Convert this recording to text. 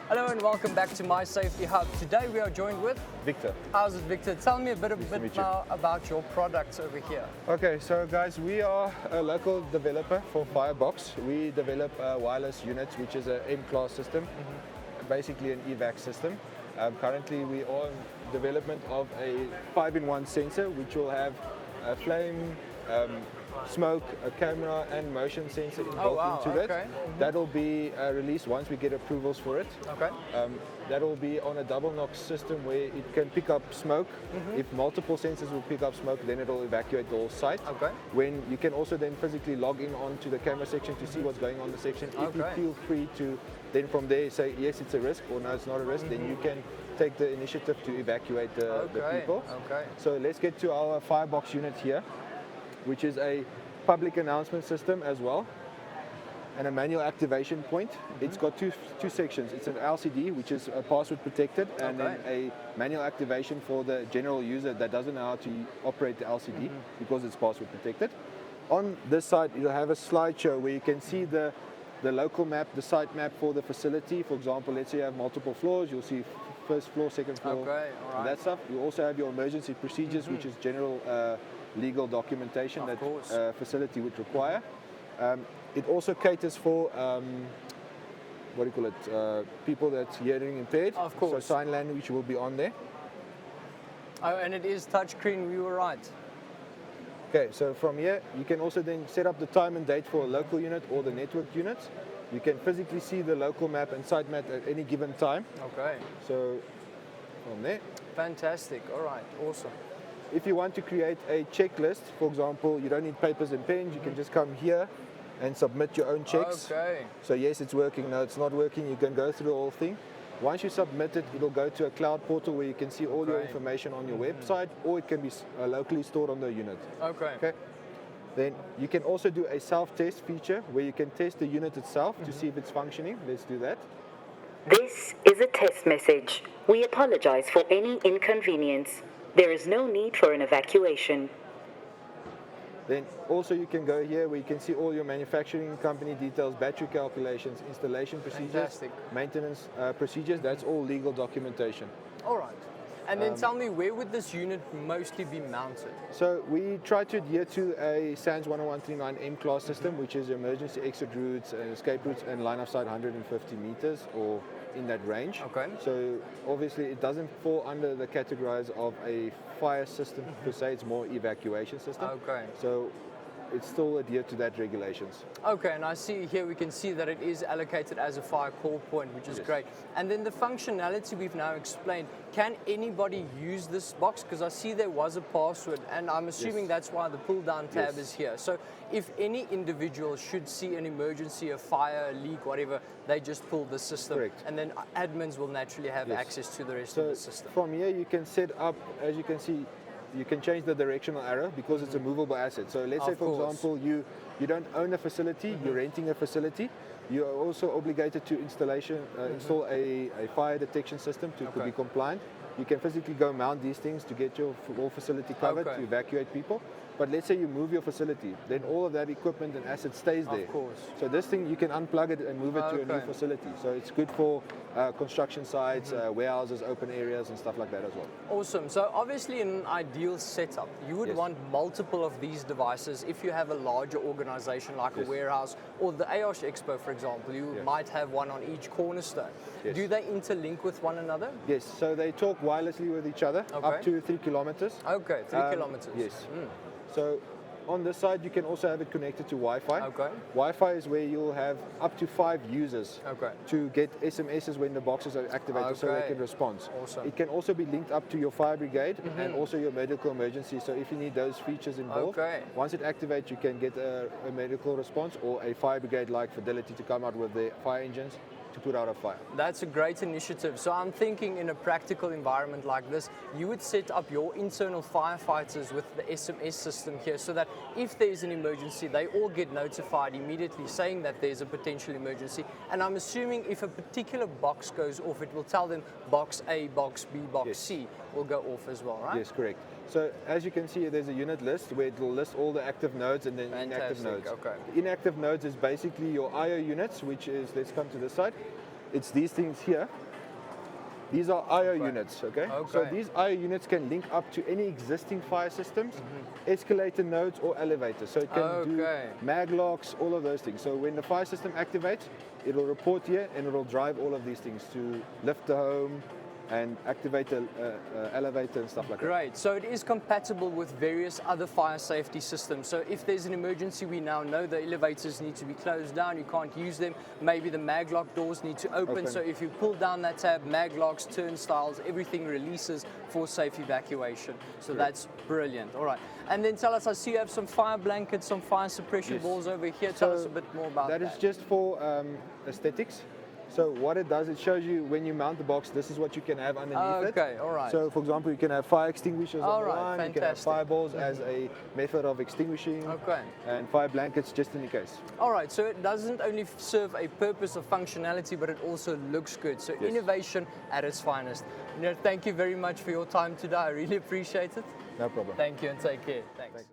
Hello and welcome back to My Safety Hub. Today we are joined with Victor. How's it, Victor? Tell me a bit more about your products over here. Okay, so guys, we are a local developer for Fyrebox. We develop wireless units, which is an M-class system, basically an Evac system. Currently, we are in development of a 5-in-1 sensor, which will have a flame, smoke, a camera and motion sensor inbuilt into that. That'll be released once we get approvals for it. Okay. That'll be on a double knock system where it can pick up smoke. If multiple sensors will pick up smoke, then it'll evacuate the whole site. Okay. When you can also then physically log in onto the camera section to see what's going on in the section. If you feel free to then from there say yes, it's a risk, or no, it's not a risk, then you can take the initiative to evacuate the people. Okay. So let's get to our Fyrebox unit here, which is a public announcement system as well, and a manual activation point. It's got two sections. It's an LCD, which is password protected, and then a manual activation for the general user that doesn't know how to operate the LCD because it's password protected. On this side, you'll have a slideshow where you can see the local map, the site map for the facility. For example, let's say you have multiple floors, you'll see first floor, second floor, that stuff. You also have your emergency procedures, which is general legal documentation that facility would require. It also caters for what do you call it? People that's hearing impaired. Of course. So sign language will be on there. Oh, and it is touchscreen. You were right. Okay, so from here you can also then set up the time and date for a local unit or the network units. You can physically see the local map and site map at any given time. Okay. So from there. Fantastic. All right. Awesome. If you want to create a checklist, for example, you don't need papers and pens, you can just come here and submit your own checks. Okay. So yes, it's working, no, it's not working, you can go through the whole thing. Once you submit it, it'll go to a cloud portal where you can see all your information on your website, or it can be locally stored on the unit. Okay. Then you can also do a self-test feature where you can test the unit itself to see if it's functioning. Let's do that. This is a test message. We apologize for any inconvenience. There is no need for an evacuation. Then also you can go here where you can see all your manufacturing company details, battery calculations, installation procedures, maintenance procedures. That's all legal documentation. All right. And then tell me, where would this unit mostly be mounted? So we try to adhere to a SANS 10139 M-class system, which is emergency exit routes and escape routes and line of sight 150 meters or in that range. Okay. So obviously it doesn't fall under the categories of a fire system per se, it's more evacuation system. Okay. So it's still adhered to that regulations. Okay, and I see here we can see that it is allocated as a fire call point, which is great. And then the functionality we've now explained, can anybody use this box? Because I see there was a password, and I'm assuming that's why the pull down tab is here. So if any individual should see an emergency, a fire, a leak, whatever, they just pull the system. Correct. And then admins will naturally have access to the rest of the system. From here you can set up, as you can see, you can change the directional arrow because it's a movable asset. So let's say, for example, you don't own a facility, you're renting a facility. You are also obligated to install a fire detection system to be compliant. You can physically go mount these things to get your whole facility covered to evacuate people. But let's say you move your facility, then all of that equipment and asset stays there. Of course. So this thing, you can unplug it and move it to a new facility. So it's good for construction sites, warehouses, open areas and stuff like that as well. Awesome. So obviously in an ideal setup, you would want multiple of these devices. If you have a larger organization like a warehouse or the AOSH Expo, for example, you might have one on each cornerstone. Do they interlink with one another? Yes, so they talk wirelessly with each other up to 3 kilometers. Okay, 3 kilometers. Yes. So on this side, you can also have it connected to Wi-Fi. Okay. Wi-Fi is where you'll have up to 5 users to get SMSs when the boxes are activated so they can respond. Awesome. It can also be linked up to your fire brigade and also your medical emergency. So if you need those features involved, once it activates, you can get a medical response or a fire brigade-like fidelity to come out with the fire engines to put out a fire. That's a great initiative. So I'm thinking in a practical environment like this, you would set up your internal firefighters with the SMS system here so that if there's an emergency, they all get notified immediately saying that there's a potential emergency. And I'm assuming if a particular box goes off, it will tell them box A, box B, box C will go off as well, right? Yes, correct. So as you can see, there's a unit list where it will list all the active nodes and then inactive nodes. Inactive nodes is basically your IO units, which is, let's come to this side. it's these things here. These are IO Right. units, okay? Okay. So these IO units can link up to any existing fire systems, escalator nodes or elevators. So it can do Okay. mag locks, all of those things. So when the fire system activates, it'll report here and it'll drive all of these things to lift the home and activate the elevator and stuff like that. Great. So it is compatible with various other fire safety systems. So if there's an emergency, we now know the elevators need to be closed down. You can't use them. Maybe the maglock doors need to open. So if you pull down that tab, maglocks, turnstiles, everything releases for safe evacuation. So that's brilliant. All right. And then tell us, I see you have some fire blankets, some fire suppression Yes. balls over here. Tell us a bit more about that. That is just for aesthetics. So what it does, it shows you when you mount the box, this is what you can have underneath it. Okay, all right. So for example, you can have fire extinguishers All on the right, line, you can have fantastic. fireballs as a method of extinguishing, Okay. and fire blankets just in case. All right, so it doesn't only serve a purpose of functionality, but it also looks good. So Yes. innovation at its finest. Thank you very much for your time today. I really appreciate it. No problem. Thank you and take care. Thanks.